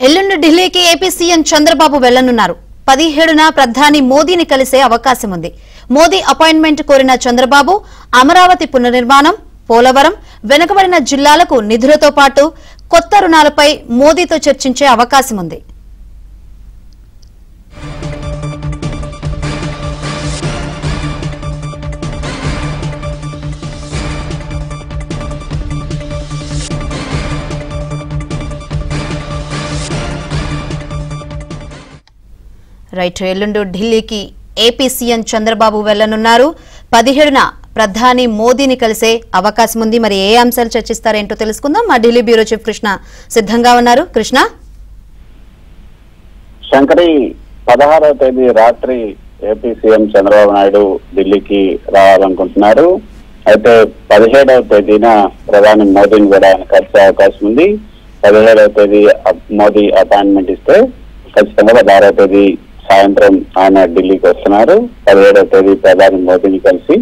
ఎల్లుండి ఢిల్లీకి AP CM Chandrababu వెళ్లనున్నారు. 17న ప్రధాని మోదీని కలిసే అవకాశం ఉంది. మోదీ అపాయింట్మెంట్ కోరిన చంద్రబాబు అమరావతి పునర్నిర్మాణం, పోలవరం, వెనుకబడిన జిల్లాలకు నిధులతో పాటు కొత్త రుణాలపై మోదీతో చర్చించే అవకాశం ఉంది. ఎల్లుండి ఢిల్లీకి ఏపీ సీఎం చంద్రబాబు వెళ్లనున్నారు. 17న ప్రధాని మోదీని కలిసే అవకాశం ఉంది. మరి ఏ అంశాలు చర్చిస్తారేంటో తెలుసుకుందాం. మా ఢిల్లీ బ్యూరో చీఫ్ కృష్ణ సిద్ధంగా ఉన్నారు. కృష్ణ, శంకరి 16వ తేదీ రాత్రి ఏపీ సీఎం చంద్రబాబు నాయుడు ఢిల్లీకి రావాలనుకుంటున్నారు. అయితే 17వ తేదీన ప్రధాని మోదీని కూడా ఆయన కలిసే అవకాశం ఉంది. 17వ తేదీ మోదీ అపాయింట్మెంట్ ఇస్తే ఖచ్చితంగా 16వ తేదీ సాయంత్రం ఆయన ఢిల్లీకి వస్తున్నారు. 17వ తేదీ ప్రధాని మోదీని కలిసి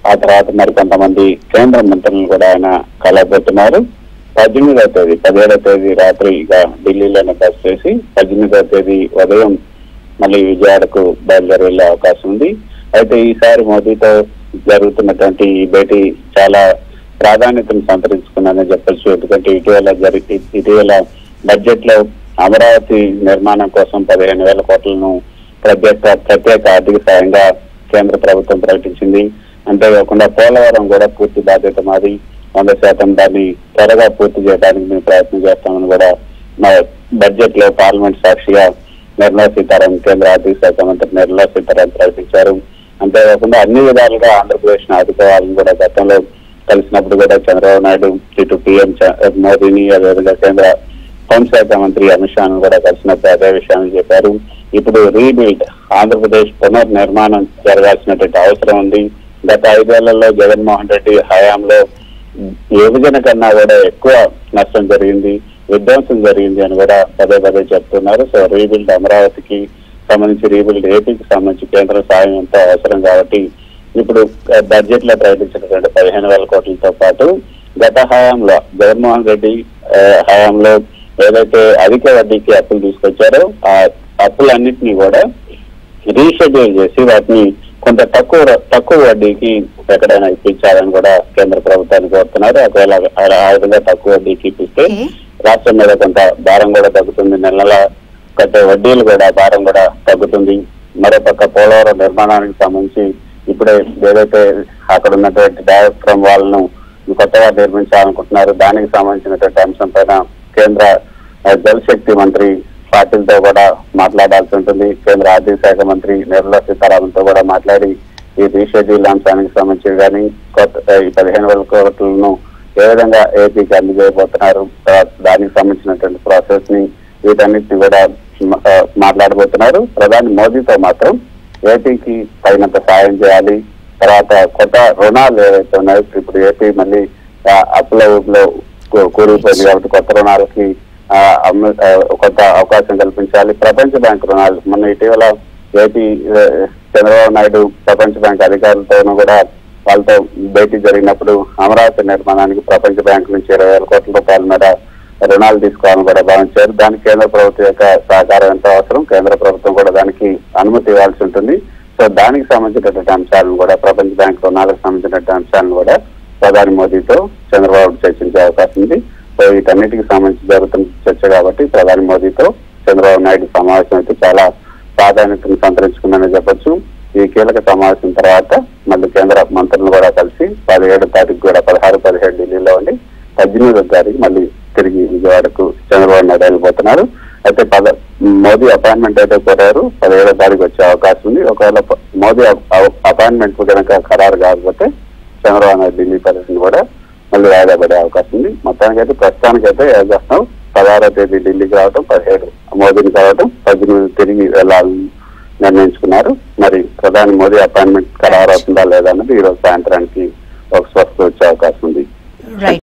ఆ తర్వాత మరికొంతమంది కేంద్ర మంత్రులను కూడా ఆయన కలబోతున్నారు. 18వ తేదీ 17వ తేదీ రాత్రి ఇక ఢిల్లీలోనే బస్ చేసి 18వ తేదీ ఉదయం మళ్ళీ విజయవాడకు బయలుదేరి వెళ్లే అవకాశం ఉంది. అయితే ఈసారి మోదీతో జరుగుతున్నటువంటి ఈ భేటీ చాలా ప్రాధాన్యతను సంతరించుకున్నానని చెప్పొచ్చు. ఎందుకంటే ఇటీవల బడ్జెట్ లో అమరావతి నిర్మాణం కోసం 15,000 కోట్లను ప్రత్యేక ఆర్థిక సాయంగా కేంద్ర ప్రభుత్వం ప్రకటించింది. అంతేకాకుండా పోలవరం కూడా పూర్తి బాధ్యత మాది, 100% దాన్ని త్వరగా పూర్తి చేయడానికి మేము ప్రయత్నం చేస్తామని కూడా మా బడ్జెట్ లో పార్లమెంట్ సాక్షిగా నిర్మలా సీతారామన్, కేంద్ర ఆర్థిక శాఖ మంత్రి నిర్మలా సీతారామన్ ప్రకటించారు. అంతేకాకుండా అన్ని విధాలుగా ఆంధ్రప్రదేశ్ ను ఆదుకోవాలని కూడా గతంలో కలిసినప్పుడు కూడా చంద్రబాబు నాయుడు ఇటు పీఎం మోదీని, అదేవిధంగా కేంద్ర హోంశాఖ మంత్రి అమిత్ షాను కూడా కలిసినప్పుడు అదే విషయాన్ని చెప్పారు. ఇప్పుడు రీబిల్డ్ ఆంధ్రప్రదేశ్ పునర్నిర్మాణం జరగాల్సినటువంటి అవసరం ఉంది. గత 5 ఏళ్లలో జగన్మోహన్ రెడ్డి హయాంలో విభజన కన్నా కూడా ఎక్కువ నష్టం జరిగింది, విధ్వంసం జరిగింది అని కూడా పదే చెప్తున్నారు. సో రీబిల్డ్ అమరావతికి సంబంధించి, రీబిల్డ్ ఏపీకి సంబంధించి కేంద్ర సాయం ఎంతో అవసరం కాబట్టి ఇప్పుడు బడ్జెట్ లో ప్రకటించినటువంటి 15,000 కోట్లతో పాటు గత హయాంలో జగన్మోహన్ రెడ్డి హయాంలో ఏదైతే అధిక వడ్డీకి అప్పులు తీసుకొచ్చారో ఆ అప్పులన్నింటినీ కూడా రీషెడ్యూల్ చేసి వాటిని కొంత తక్కువ వడ్డీకి ఎక్కడైనా ఇప్పించాలని కూడా కేంద్ర ప్రభుత్వాన్ని కోరుతున్నారు. ఒకవేళ ఆ విధంగా తక్కువ వడ్డీకి ఇప్పిస్తే రాష్ట్రం మీద కొంత భారం కూడా తగ్గుతుంది, నెల కట్టే వడ్డీలు కూడా భారం కూడా తగ్గుతుంది. మరోపక్క పోలవరం నిర్మాణానికి సంబంధించి ఇప్పుడే ఏదైతే అక్కడ ఉన్నటువంటి డయాఫ్రమ్ వాళ్ళను కొత్తగా నిర్మించాలనుకుంటున్నారు, దానికి సంబంధించినటువంటి అంశం పైన కేంద్ర జలశక్తి మంత్రి పాటిల్తో కూడా మాట్లాడాల్సి ఉంటుంది. కేంద్ర ఆర్థిక శాఖ మంత్రి నిర్మలా సీతారామన్ తో కూడా మాట్లాడి ఈ రీషెడ్యూల్ అంశానికి సంబంధించి కానీ ఈ 15,000 కోట్లను ఏ విధంగా ఏపీకి అందజేయబోతున్నారు, దానికి సంబంధించినటువంటి ప్రాసెస్ ని వీటన్నిటిని కూడా మాట్లాడబోతున్నారు. ప్రధాని మోదీతో మాత్రం ఏపీకి తగినంత సాయం చేయాలి, తర్వాత కొత్త రుణాలు ఏవైతే ఉన్నాయో ఇప్పుడు ఏపీ మళ్ళీ అప్పుల ఊపిలో కూలిపోయింది కాబట్టి కొత్త రుణాలకి కొత్త అవకాశం కల్పించాలి. ప్రపంచ బ్యాంక్ రుణాలు మొన్న ఇటీవల ఏపీ చంద్రబాబు నాయుడు ప్రపంచ బ్యాంక్ అధికారులతోనూ కూడా వాళ్ళతో భేటీ జరిగినప్పుడు అమరావతి నిర్మాణానికి ప్రపంచ బ్యాంక్ నుంచి 20,000 కోట్ల రూపాయల మీద రుణాలు తీసుకోవాలని కూడా భావించారు. దానికి కేంద్ర ప్రభుత్వం యొక్క సహకారం ఎంతో అవసరం. కేంద్ర ప్రభుత్వం కూడా దానికి అనుమతి ఇవ్వాల్సి ఉంటుంది. సో దానికి సంబంధించినటువంటి అంశాలను కూడా ప్రపంచ బ్యాంక్ రుణాలకు సంబంధించినటువంటి అంశాలను కూడా ప్రధాని మోదీతో చంద్రబాబు చర్చించే అవకాశం ఉంది. సో వీటన్నిటికి సంబంధించి జరుగుతున్న చర్చ కాబట్టి ప్రధాని మోదీతో చంద్రబాబు నాయుడు సమావేశం అయితే చాలా ప్రాధాన్యతను సంతరించుకుందని చెప్పొచ్చు. ఈ కీలక సమావేశం తర్వాత మళ్ళీ కేంద్ర మంత్రులను కూడా కలిసి 17వ తారీఖు కూడా 16, 17 ఢిల్లీలో ఉండి 18వ తారీఖు మళ్ళీ తిరిగి విజయవాడకు చంద్రబాబు నాయుడు వెళ్ళిపోతున్నారు. అయితే మోదీ అపాయింట్మెంట్ అయితే కోరారు, 17వ తారీఖు వచ్చే అవకాశం ఉంది. ఒకవేళ మోదీ అపాయింట్మెంట్ కనుక ఖరారు కాకపోతే చంద్రబాబు నాయుడు ఢిల్లీ పర్యటన కూడా మళ్ళీ వాయిదా పడే అవకాశం ఉంది. మొత్తానికైతే ప్రస్తుతానికైతే ఏం చేస్తాం, 16వ తేదీ ఢిల్లీకి రావడం, 17 మోదీని కలవడం, 18 తిరిగి వెళ్ళాలని నిర్ణయించుకున్నారు. మరి ప్రధాని మోదీ అపాయింట్మెంట్ ఖరారు అవుతుందా లేదా అన్నది ఈ రోజు సాయంత్రానికి ఒక స్పష్టత వచ్చే అవకాశం ఉంది.